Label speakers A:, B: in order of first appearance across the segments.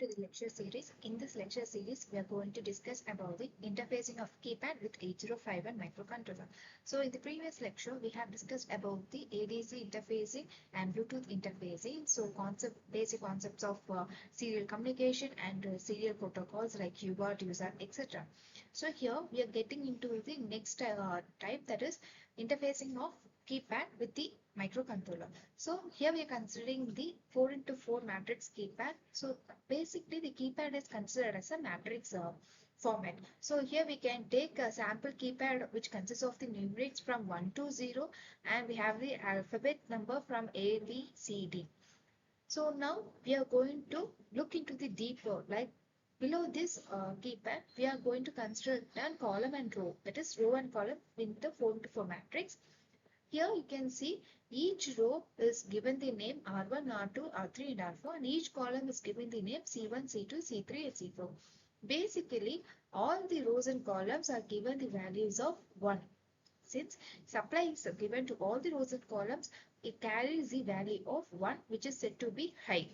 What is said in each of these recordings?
A: welcome to the lecture series. In this lecture series, we are going to discuss about the interfacing of keypad with 8051 microcontroller. So in the previous lecture, we have discussed about the ADC interfacing and Bluetooth interfacing. So basic concepts of serial communication and serial protocols like UART, USART, etc. So here we are getting into the next type, that is interfacing of keypad with the microcontroller. So here we are considering the 4x4 matrix keypad. So basically the keypad is considered as a matrix format. So here we can take a sample keypad which consists of the numerics from 1 to 0, and we have the alphabet number from A, B, C, D. So now we are going to look into the deeper, like below this keypad, we are going to consider a column and row, that is row and column in the 4x4 matrix. Here you can see each row is given the name R1, R2, R3 and R4, and each column is given the name C1, C2, C3 and C4. Basically, all the rows and columns are given the values of 1. Since supply is given to all the rows and columns, it carries the value of 1, which is said to be high.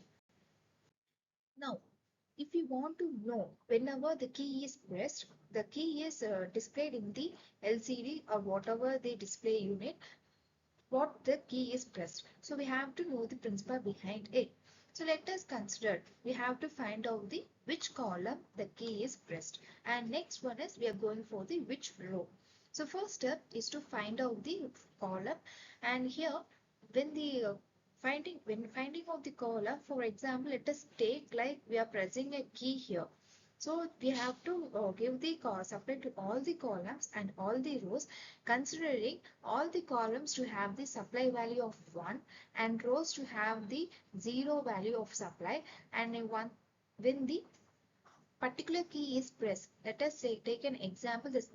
A: Now, if you want to know whenever the key is pressed, the key is displayed in the LCD or whatever the display unit, what the key is pressed. So we have to know the principle behind it. So let us consider, we have to find out the which column the key is pressed, and next one is we are going for the which row. So first step is to find out the column, and here when the finding out the column, for example, let us take like we are pressing a key here. So we have to give the supply to all the columns and all the rows, considering all the columns to have the supply value of 1 and rows to have the 0 value of supply. And when the particular key is pressed, let us say take an example, this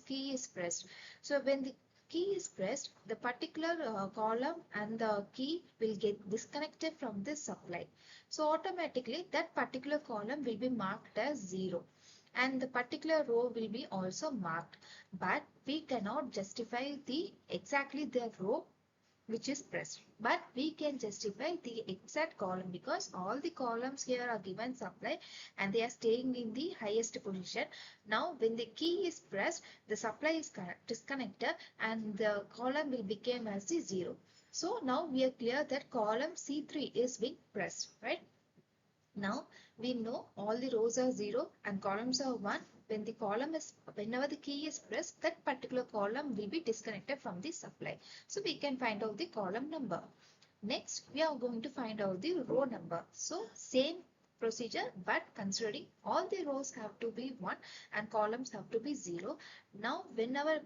A: key is pressed. So when the key is pressed, the particular column and the key will get disconnected from this supply. So automatically that particular column will be marked as 0 and the particular row will be also marked, but we cannot justify the exactly the row which is pressed, but we can justify the exact column because all the columns here are given supply and they are staying in the highest position. Now when the key is pressed, the supply is disconnected and the column will become as the 0. So now we are clear that column C3 is being pressed, right? Now we know all the rows are 0 and columns are 1. Whenever the key is pressed, that particular column will be disconnected from the supply. So we can find out the column number. Next, we are going to find out the row number. So same procedure, but considering all the rows have to be 1 and columns have to be 0. Now whenever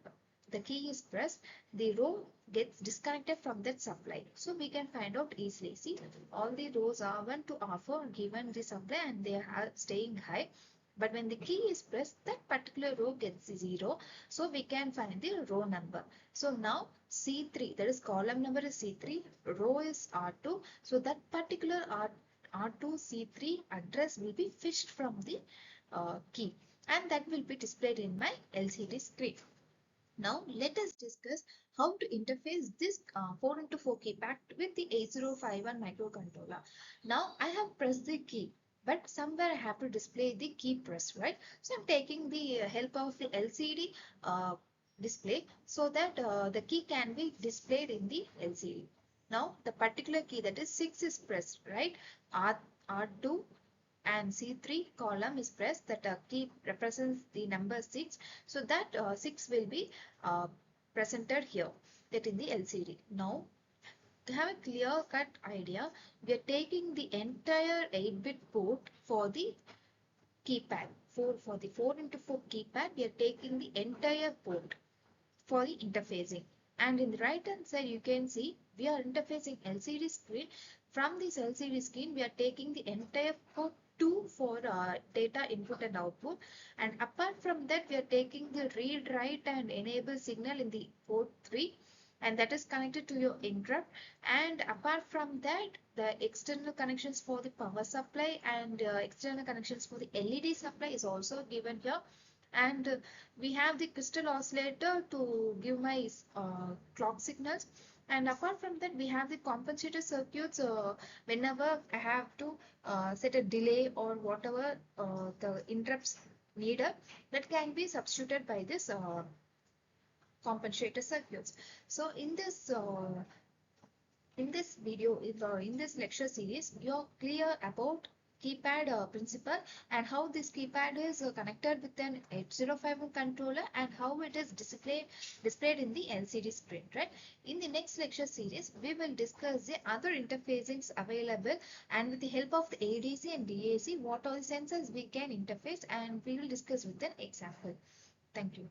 A: the key is pressed, the row gets disconnected from that supply. So we can find out easily. See, all the rows R1 to R4 given the supply and they are staying high. But when the key is pressed, that particular row gets 0. So we can find the row number. So now C3, that is column number is C3, row is R2. So that particular R2 C3 address will be fetched from the key, and that will be displayed in my LCD screen. Now let us discuss how to interface this 4x4 keypad with the 8051 microcontroller. Now I have pressed the key, but somewhere I have to display the key press, right? So I'm taking the help of the LCD display so that the key can be displayed in the LCD. Now the particular key, that is 6, is pressed, right? R2 and C3 column is pressed, that key represents the number 6. So that 6 will be presented here, that in the LCD. Now to have a clear cut idea, we are taking the entire 8-bit port for the keypad. For the 4x4 keypad, we are taking the entire port for the interfacing. And in the right hand side, you can see we are interfacing LCD screen. From this LCD screen, we are taking the entire port 2 for data input and output. And apart from that, we are taking the read, write and enable signal in the port 3. And that is connected to your interrupt. And apart from that, the external connections for the power supply and external connections for the LED supply is also given here. And we have the crystal oscillator to give my clock signals, And apart from that, we have the compensator circuits. Whenever I have to set a delay or whatever the interrupts needed, that can be substituted by this compensator circuits. So in this video, in this lecture series, you're clear about keypad principle and how this keypad is connected with an 8051 controller and how it is displayed in the LCD screen, right? In the next lecture series, we will discuss the other interfacings available, and with the help of the ADC and DAC, what all sensors we can interface, and we will discuss with an example. Thank you.